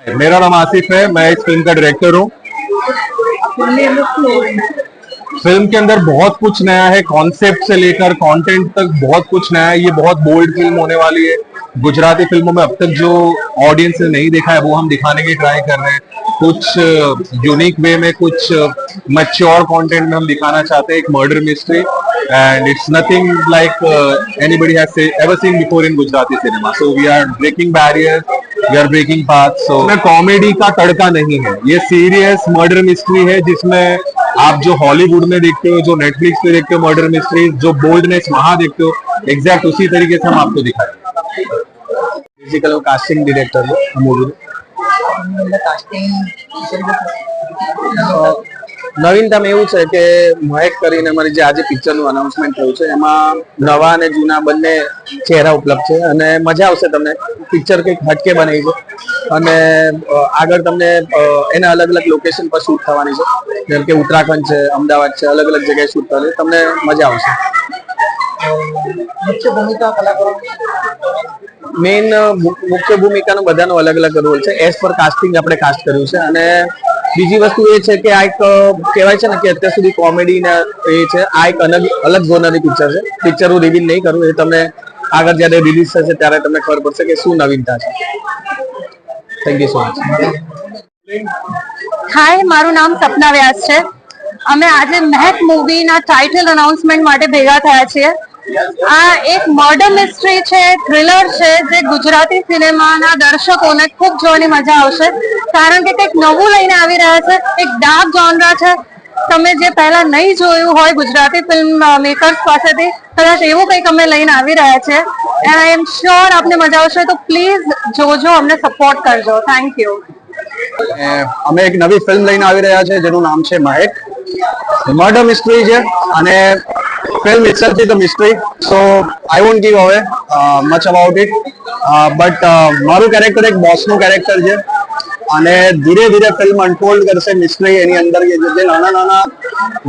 मेरा नाम आसिफ है, मैं इस फिल्म का डायरेक्टर हूँ। फिल्म के अंदर बहुत कुछ नया है, कॉन्सेप्ट से लेकर कंटेंट तक बहुत कुछ नया है। ये बहुत बोल्ड फिल्म होने वाली है। गुजराती फिल्मों में अब तक जो ऑडियंस ने नहीं देखा है वो हम दिखाने की ट्राई कर रहे हैं। कुछ यूनिक वे में, कुछ मैच्योर कंटेंट में हम दिखाना चाहते हैं। एक murder mystery and it's nothing like anybody has ever seen before in Gujarati cinema. So we are breaking barriers, we are breaking path. So में कॉमेडी का तड़का नहीं है, ये सीरियस मर्डर मिस्ट्री है जिसमें आप जो हॉलीवुड में देखते हो, जो नेटफ्लिक्स पे देखते हो मर्डर मिस्ट्री, जो बोल्डनेस वहां देखते हो, एग्जैक्ट उसी तरीके से हम आपको दिखाएंगे। બેઝિકલી હું કાસ્ટિંગ ડિરેક્ટર છું આ મૂવીનું। નવીનતામાં એવું છે કે મહેક કરીને અમારી જે આજે પિક્ચરનું અનાઉન્સમેન્ટ થયું છે એમાં નવા અને જૂના બંને ચહેરા ઉપલબ્ધ છે અને મજા આવશે તમને। પિક્ચર કંઈક હટકે બની છે અને આગળ તમને એના અલગ અલગ લોકેશન પર શૂટ થવાની છે, જેમ કે ઉત્તરાખંડ છે, અમદાવાદ છે, અલગ અલગ જગ્યાએ શૂટ થવાની, તમને મજા આવશે। મુખ્ય ભૂમિકા કલાકારો મેઇન મુખ્ય ભૂમિકાનો બધાનો અલગ અલગ રોલ છે। એઝ પર કાસ્ટિંગ આપણે કાસ્ટ કર્યું છે અને બીજી વસ્તુ એ છે કે આ એક કહેવાય છે ને કે અત્યાર સુધી કોમેડી ને એ છે, આ એક અલગ ઝોનરની પિક્ચર છે। પિક્ચર હું રિવીલ નહીં કરું, એ તમને આગળ જ્યારે રિલીઝ થશે ત્યારે તમને ખબર પડશે કે શું નવીનતા છે। Thank you so much. Hi, મારું નામ સપના વ્યાસ છે। અમે આજે મહેક મૂવીના ટાઇટલ અનાઉન્સમેન્ટ માટે ભેગા થયા છીએ। આ એક મર્ડર મિસ્ટ્રી છે, થ્રિલર છે, જે ગુજરાતી સિનેમાના દર્શકોને ખૂબ જોવાની મજા આવશે, કારણ કે કંઈક નવું લઈને આવી રહ્યા છે। એક ડાર્ક જોનરા છે, તમે જે પહેલા નહીં જોયું હોય ગુજરાતી ફિલ્મ મેકર્સ પાસેથી, કદાચ એવું કંઈક અમે લઈને આવી રહ્યા છે એન્ડ આઈ એમ શ્યોર આપને મજા આવશે। તો પ્લીઝ જોજો, અમને સપોર્ટ કરજો। Thank you. અમે એક નવી ફિલ્મ લઈને આવી રહ્યા છે જેનું નામ છે મહેક। મર્ડર મિસ્ટ્રી છે અને film itself is a mystery, so I won't give away much about it, but મારું કેરેક્ટર એક બોસનું કેરેક્ટર છે અને ધીરે ધીરે ફિલ્મ અનફોલ્ડ કરશે મિસ્ટ્રી એની અંદર, જે નાના નાના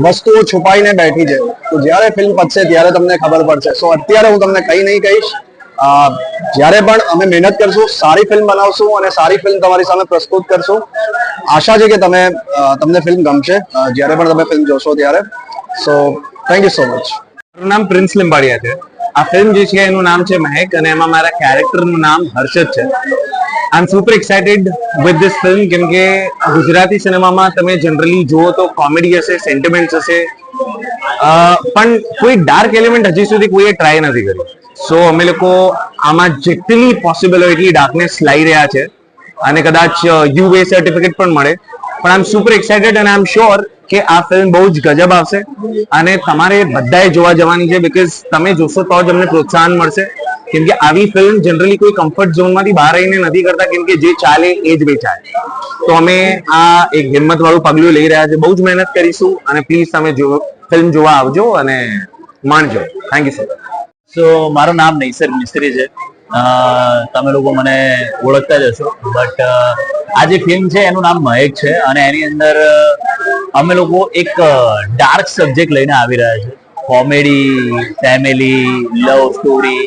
વસ્તુઓ છુપાઈને બેઠી છે। તો જ્યારે ફિલ્મ પતશે ત્યારે તમને ખબર પડશે। સો અત્યારે હું તમને કંઈ નહીં કહીશ। જ્યારે પણ અમે મહેનત કરશું, સારી ફિલ્મ બનાવશું અને સારી ફિલ્મ તમારી સામે પ્રસ્તુત કરશું। આશા છે કે તમને ફિલ્મ ગમશે જ્યારે પણ તમે ફિલ્મ જોશો ત્યારે। So thank you so much. મારું નામ પ્રિન્સ લીંબાડિયા છે। આ ફિલ્મ જે છે એનું નામ છે મહેક અને એમાં મારા કેરેક્ટરનું નામ હર્ષદ છે। I am super excited with this film, કેમ કે ગુજરાતી સિનેમામાં તમે જનરલી જુઓ તો કોમેડી હશે, સેન્ટિમેન્ટ હશે, પણ કોઈ ડાર્ક એલિમેન્ટ હજી સુધી કોઈએ ટ્રાય નથી કર્યું। સો અમે લોકો આમાં જેટલી પોસિબલ હોય એટલી ડાર્કનેસ લાવી રહ્યા છે અને કદાચ યુએ સર્ટિફિકેટ પણ મળે, પણ આઈ એમ સુપર એક્સાઇટેડ અને આઈ એમ શ્યોર કે આ ફિલ્મ બહુ જ ગજબ આવશે અને તમારે બધાએ જોવા જવાની છે, બીકોઝ તમે જોશો તો જ અમને પ્રોત્સાહન મળશે। કેમ કે આવી ફિલ્મ જનરલી કોઈ કમ્ફર્ટ ઝોનમાંથી બહાર આવીને નથી કરતા, કેમ કે જે ચાલે એ જ વેચાય। તો અમે આ એક હિંમત વાળું પગલું લઈ રહ્યા છે, બહુ જ મહેનત કરીશું અને પ્લીઝ તમે ફિલ્મ જોવા આવજો અને માણજો। Thank you so much. So મારું નામ નૈસર મિસ્ત્રી છે, તમે લોકો મને ઓળખતા જ હશો, બટ આ જે ફિલ્મ છે એનું નામ મહેક છે અને એની અંદર અમે લોકો એક ડાર્ક સબ્જેક્ટ લઈને આવી રહ્યા છે। કોમેડી, ફેમિલી, લવ સ્ટોરી,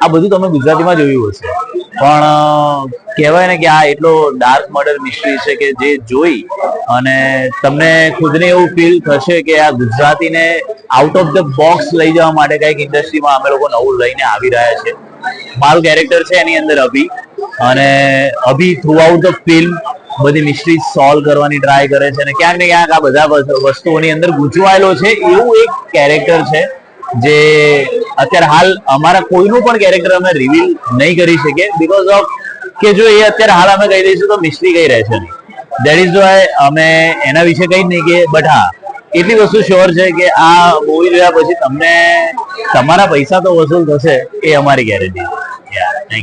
આ બધું તમે ગુજરાતીમાં જોયું હશે, પણ કહેવાય ને કે આ એટલો ડાર્ક મર્ડર મિસ્ટ્રી છે કે જે જોઈ અને તમને ખુદને એવું ફીલ થશે કે આ ગુજરાતીને આઉટ ઓફ ધ બોક્સ લઈ જવા માટે કંઈક ઇન્ડસ્ટ્રીમાં અમે લોકો નવું લઈને આવી રહ્યા છે। મારું કેરેક્ટર છે એની અંદર અભી, અને અભી થ્રુ આઉટ ધ ફિલ્મ બધી મિસ્ટ્રી સોલ્વ કરવાની ટ્રાય કરે છે અને ક્યાંક ને ક્યાંક આ બધા વસ્તુઓની અંદર ગૂંચવાયેલો છે એવું એક કેરેક્ટર છે જે અત્યારે હાલ અમારા કોઈનું પણ કેરેક્ટર અમે રિવીલ નહીં કરી શકીએ, બીકોઝ ઓફ કે જો એ અત્યારે હાલ અમે કહી દઈશું તો મિસ્ટ્રી કઈ રહેશે નહીં। દેટ ઇઝ વાય અમે એના વિશે કઈ જ નહીં કે, બટ હા એટલી વસ્તુ શ્યોર છે કે આ મૂવી જોયા પછી તમને તમારા પૈસા તો વસૂલ થશે, એ અમારી ગેરંટી છે।